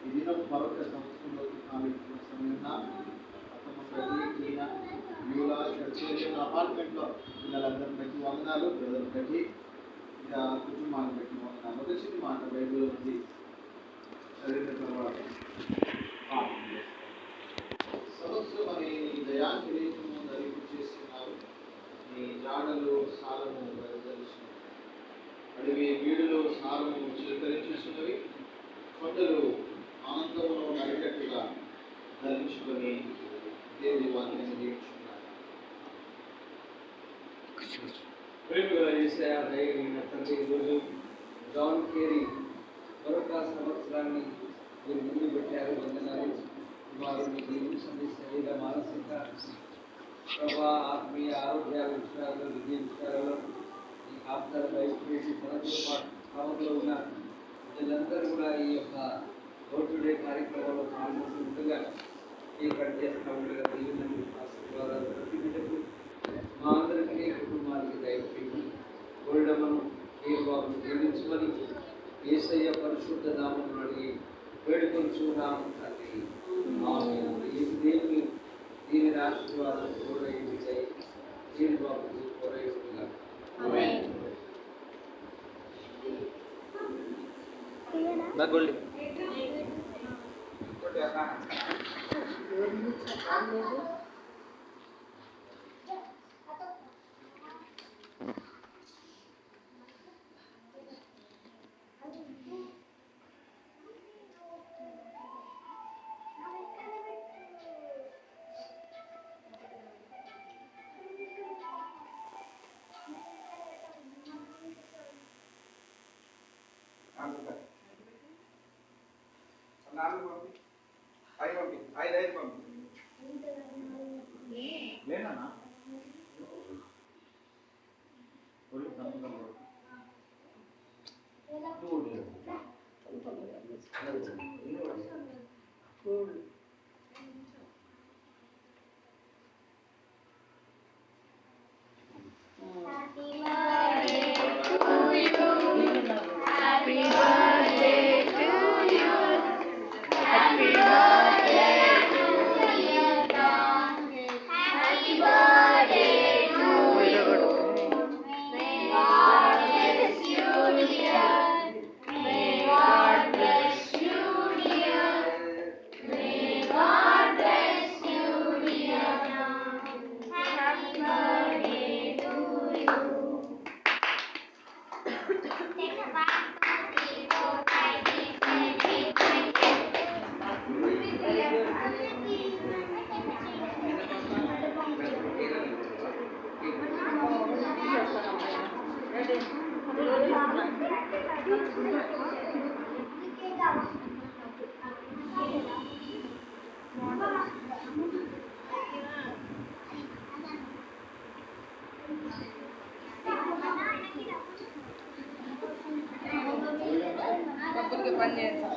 ఈ దినం మరొక సంవత్సరంలోకి కావిస్తున్న సమయంలో అపార్ట్మెంట్లో పిల్లలందరూ పెట్టి వందనాలు, బ్రదర్ పెట్టి ఇంకా కుటుంబాన్ని పెట్టి వందనాలు. ఒక చిన్న మాట బైబిల్ ఉంది చదివిన తర్వాత సంవత్సరం అని దయానికి లేఖము ధరింపు చేస్తున్నారు. నీ జాడలు సారము వెదజలుస్తున్నారు. అడవి వీడులో సారము చిలకరించుతున్నవి, కొండలు ఆనందమును నడిగట్టుగా ధరించుకొని దేవుని వాక్యాన్ని నేర్చుకున్నారు. ప్రేమగా యేసయ్య దయగలిగిన తండ్రి, ఈరోజు జాన్ కేరీ మరొక సంవత్సరాన్ని మీరు ముందు పెట్టారు. వందనాలు. వారు మీ జీవించండి, శరీర మానసిక ప్రభా ఆత్మీయ ఆరోగ్య విషయాల్లో, విద్య విషయాలలో ఈ కాపుదల బయటపెట్టి తనతో పాటు క్రమంలో ఉన్న వీళ్ళందరూ కూడా ఈ యొక్క డే కార్యక్రమంలో పాల్గొంటుండగా ఈ కట్ చేస్తూ ఉండగా దీవెనలు ఆశీర్వాదాలు ప్రతి బిడ్డకు మా అందరికీ కుటుంబానికి దయచేయండి. కోరడమను ఏ బాబు జీవించమని యేసయ్య పరిశుద్ధ నామమును అడిగి వేడుకొంచున్నాము తండ్రి. ఆమేన్. ఈ దేవుని దీని ఆశీర్వాదం కోరయ్యుంటాయి. దీని బాబు కోరయ్యుండగా నగొల్లి లేనా పని చేస్తాం.